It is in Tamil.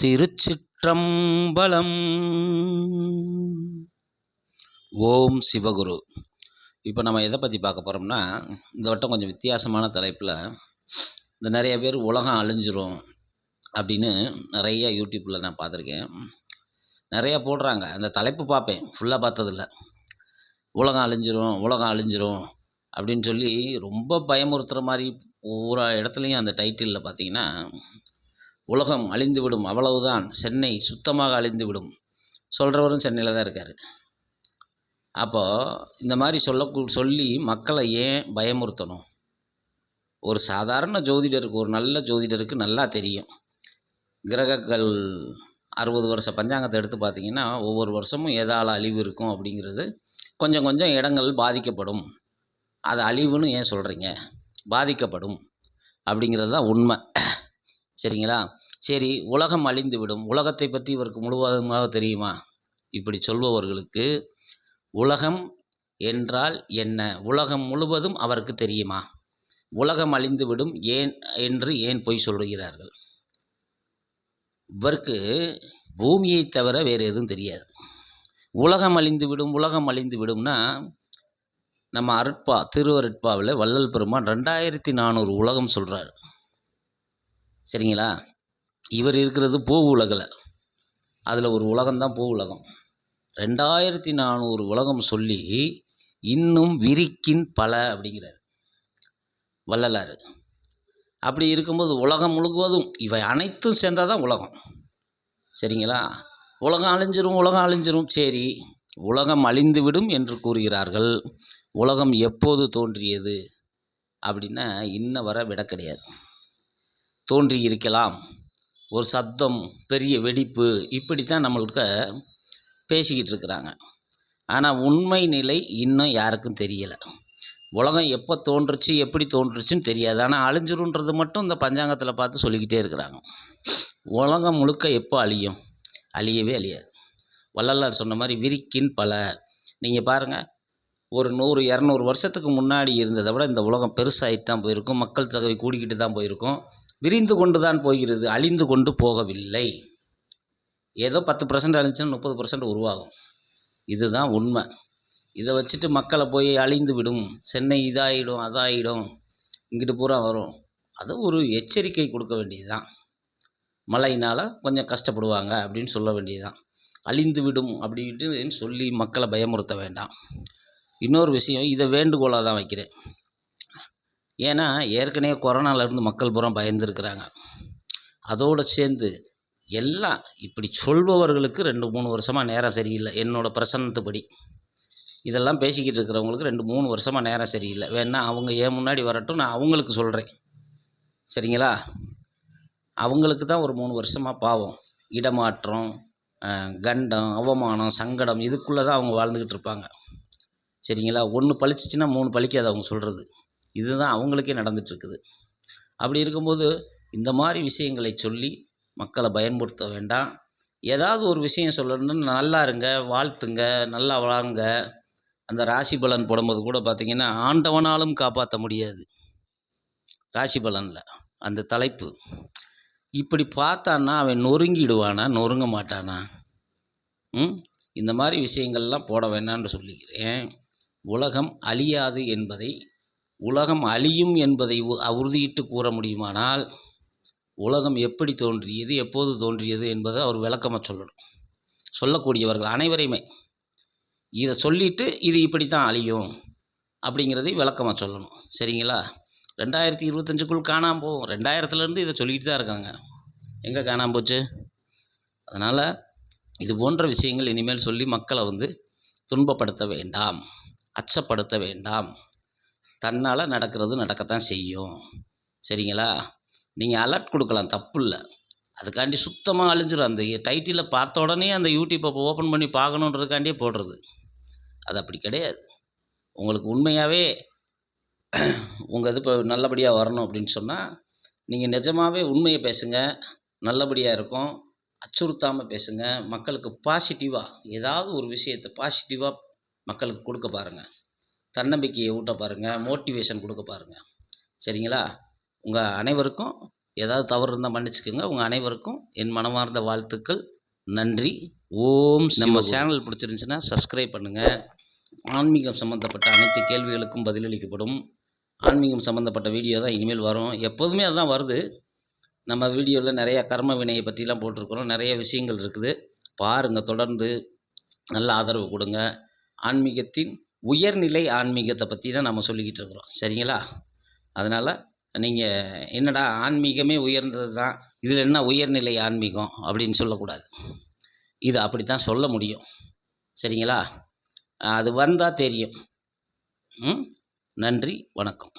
திருச்சிற்றம்பலம். ஓம் சிவகுரு. இப்போ நம்ம எதை பற்றி பார்க்க போகிறோம்னா, இந்த வட்டம் கொஞ்சம் வித்தியாசமான தலைப்பில், இந்த நிறைய பேர் உலகம் அழிஞ்சிரும் அப்படின்னு நிறைய யூடியூப்பில் நான் பார்த்துருக்கேன். நிறையா போடுறாங்க. அந்த தலைப்பு பார்ப்பேன், ஃபுல்லாக பார்த்ததில்ல. உலகம் அழிஞ்சிரும் அப்படின்னு சொல்லி ரொம்ப பயமுறுத்துகிற மாதிரி ஒவ்வொரு இடத்துலையும் அந்த டைட்டிலில் பார்த்தீங்கன்னா, உலகம் அழிந்துவிடும், அவ்வளவுதான், சென்னை சுத்தமாக அழிந்துவிடும் சொல்கிறவரும் சென்னையில் தான் இருக்கார். அப்போது இந்த மாதிரி சொல்லி மக்களை ஏன் பயமுறுத்தணும்? ஒரு சாதாரண ஜோதிடருக்கு, ஒரு நல்ல ஜோதிடருக்கு நல்லா தெரியும். கிரகங்கள் 60 வருஷ பஞ்சாங்கத்தை எடுத்து பார்த்திங்கன்னா, ஒவ்வொரு வருஷமும் எதால் அழிவு இருக்கும் அப்படிங்கிறது கொஞ்சம் கொஞ்சம் இடங்கள் பாதிக்கப்படும். அது அழிவுன்னு ஏன் சொல்கிறீங்க? பாதிக்கப்படும் அப்படிங்கிறது தான் உண்மை. சரிங்களா? சரி, உலகம் அழிந்து விடும், உலகத்தை பற்றி இவருக்கு முழுவதுமாக தெரியுமா? இப்படி சொல்பவர்களுக்கு உலகம் என்றால் என்ன, உலகம் முழுவதும் அவருக்கு தெரியுமா? உலகம் அழிந்து விடும் ஏன் பொய் சொல்கிறார்கள்? இவருக்கு பூமியை தவிர வேறு எதுவும் தெரியாது. உலகம் அழிந்து விடும்னா, நம்ம திருவருட்பாவில் வள்ளல் பெருமான் 2400 உலகம் சொல்கிறார். சரிங்களா? இவர் இருக்கிறது பூ உலகில், அதில் ஒரு உலகம்தான் பூ உலகம். 2400 உலகம் சொல்லி இன்னும் விரிக்கின் பல அப்படிங்கிறார் வள்ளலார். அப்படி இருக்கும்போது உலகம் முழுவதும் இவை அனைத்தும் சேர்ந்தால் தான் உலகம். சரிங்களா? உலகம் அழிஞ்சிரும். சரி, உலகம் அழிந்துவிடும் என்று கூறுகிறார்கள். உலகம் எப்போது தோன்றியது அப்படின்னா இன்ன வர விட கிடையாது. தோன்றி இருக்கலாம், ஒரு சத்தம், பெரிய வெடிப்பு, இப்படித்தான் நம்மளுக்கு பேசிக்கிட்டு இருக்கிறாங்க. ஆனால் உண்மை நிலை இன்னும் யாருக்கும் தெரியலை. உலகம் எப்போ தோன்றுச்சு, எப்படி தோன்றுச்சுன்னு தெரியாது. ஆனால் அழிஞ்சிருன்றது மட்டும் இந்த பஞ்சாங்கத்தில் பார்த்து சொல்லிக்கிட்டே இருக்கிறாங்க. உலகம் முழுக்க எப்போ அழியும்? அழியவே அழியாது. வள்ளலார் சொன்ன மாதிரி விரிக்கின் பல. நீங்கள் பாருங்கள், ஒரு 100-200 வருஷத்துக்கு முன்னாடி இருந்ததை விட இந்த உலகம் பெருசாகிட்டு தான் போயிருக்கும். மக்கள் தொகை கூடிக்கிட்டு தான் போயிருக்கும். விரிந்து கொண்டு தான் போகிறது, அழிந்து கொண்டு போகவில்லை. ஏதோ 10% அழிஞ்சுன்னா 30% உருவாகும். இதுதான் உண்மை. இதை வச்சுட்டு மக்களை போய் அழிந்து விடும், சென்னை இதாகிடும், அதாகிடும், இங்கிட்டு பூரா வரும், அது ஒரு எச்சரிக்கை கொடுக்க வேண்டியது தான். மழையினால் கொஞ்சம் கஷ்டப்படுவாங்க அப்படின்னு சொல்ல வேண்டியது தான். அழிந்து விடும் அப்படின்னு சொல்லி மக்களை பயமுறுத்த வேண்டாம். இன்னொரு விஷயம், இதை வேண்டுகோளாக தான் வைக்கிறேன். ஏன்னா ஏற்கனவே கொரோனாவிலேருந்து மக்கள் பூரா பயந்துருக்கிறாங்க. அதோடு சேர்ந்து எல்லாம் இப்படி சொல்பவர்களுக்கு 2-3 வருஷமாக நேரம் சரியில்லை. என்னோடய பிரசன்னத்துப்படி இதெல்லாம் பேசிக்கிட்டு இருக்கிறவங்களுக்கு 2-3 வருஷமாக நேரம் சரியில்லை. வேணா அவங்க ஏன் முன்னாடி வரட்டும், நான் அவங்களுக்கு சொல்கிறேன். சரிங்களா? அவங்களுக்கு தான் ஒரு 3 வருஷமாக பாவம், இடமாற்றம், கண்டம், அவமானம், சங்கடம், இதுக்குள்ளே தான் அவங்க வாழ்ந்துக்கிட்டு இருப்பாங்க. சரிங்களா? 1 பழிச்சிச்சின்னா 3 பழிக்காது அவங்க சொல்கிறது. இதுதான் அவங்களுக்கே நடந்துகிட்ருக்குது. அப்படி இருக்கும்போது இந்த மாதிரி விஷயங்களை சொல்லி மக்களை பயன்படுத்த வேண்டாம். ஏதாவது ஒரு விஷயம் சொல்லணும்னு, நல்லா இருங்க, வாழ்த்துங்க, நல்லா வாங்க. அந்த ராசி பலன் போடும்போது கூட பார்த்திங்கன்னா, ஆண்டவனாலும் காப்பாற்ற முடியாது ராசி பலனில் அந்த தலைப்பு. இப்படி பார்த்தான்னா அவன் நொறுங்கிடுவானா, நொறுங்க மாட்டானா? இந்த மாதிரி விஷயங்கள்லாம் போட வேண்டாம்னு சொல்லிக்கிறேன். உலகம் அழியாது என்பதை, உலகம் அழியும் என்பதை உறுதியிட்டு கூற முடியுமானால், உலகம் எப்படி தோன்றியது, எப்போது தோன்றியது என்பதை அவர் விளக்கமாக சொல்லணும். சொல்லக்கூடியவர்கள் அனைவரையுமே இதை சொல்லிவிட்டு இது இப்படி தான் அழியும் அப்படிங்கிறதை விளக்கமாக சொல்லணும். சரிங்களா? 2025க்குள் காணாமல் போகும். 2000லேருந்து இதை சொல்லிக்கிட்டு தான் இருக்காங்க. எங்கே காணாமல் போச்சு? அதனால் இது போன்ற விஷயங்கள் இனிமேல் சொல்லி மக்களை துன்பப்படுத்த வேண்டாம், அச்சப்படுத்த வேண்டாம். தன்னால் நடக்கத்தான் செய்யும். சரிங்களா? நீங்கள் அலர்ட் கொடுக்கலாம், தப்பு இல்லை. அதுக்காண்டி சுத்தமாக அழிஞ்சிடும். அந்த டைட்டிலில் பார்த்த உடனே அந்த யூடியூப்பை ஓப்பன் பண்ணி பார்க்கணுன்றதுக்காண்டியே போடுறது. அது அப்படி கிடையாது. உங்களுக்கு உண்மையாகவே உங்கள் இது இப்போ நல்லபடியாக வரணும் அப்படின்னு சொன்னால், நீங்கள் நிஜமாகவே உண்மையை பேசுங்க, நல்லபடியாக இருக்கும். அச்சுறுத்தாமல் பேசுங்க. மக்களுக்கு பாசிட்டிவாக ஏதாவது ஒரு விஷயத்தை பாசிட்டிவாக மக்களுக்கு கொடுக்க பாருங்கள். தன்னம்பிக்கையை ஊட்ட பாருங்கள், மோட்டிவேஷன் கொடுக்க பாருங்கள். சரிங்களா? உங்கள் அனைவருக்கும் ஏதாவது தவறு இருந்தால் மன்னிச்சுக்கோங்க. உங்கள் அனைவருக்கும் என் மனமார்ந்த வாழ்த்துக்கள். நன்றி. ஓம் நம்ம சேனல் பிடிச்சிருந்துச்சுன்னா சப்ஸ்கிரைப் பண்ணுங்கள். ஆன்மீகம் சம்மந்தப்பட்ட அனைத்து கேள்விகளுக்கும் பதிலளிக்கப்படும். ஆன்மீகம் சம்மந்தப்பட்ட வீடியோ தான் இனிமேல் வரும். எப்போதுமே அதுதான் வருது. நம்ம வீடியோவில் நிறையா கர்ம வினையை பற்றிலாம் போட்டிருக்கிறோம். நிறைய விஷயங்கள் இருக்குது. பாருங்கள், தொடர்ந்து நல்ல ஆதரவு கொடுங்க. ஆன்மீகத்தின் உயர்நிலை ஆன்மீகத்தை பற்றி தான் நம்ம சொல்லிக்கிட்டு இருக்கிறோம். சரிங்களா? அதனால் நீங்கள் என்னடா ஆன்மீகமே உயர்ந்தது தான், இதில் என்ன உயர்நிலை ஆன்மீகம் அப்படின்னு சொல்லக்கூடாது. இது அப்படி தான் சொல்ல முடியும். சரிங்களா? அது வந்தால் தெரியும். நன்றி, வணக்கம்.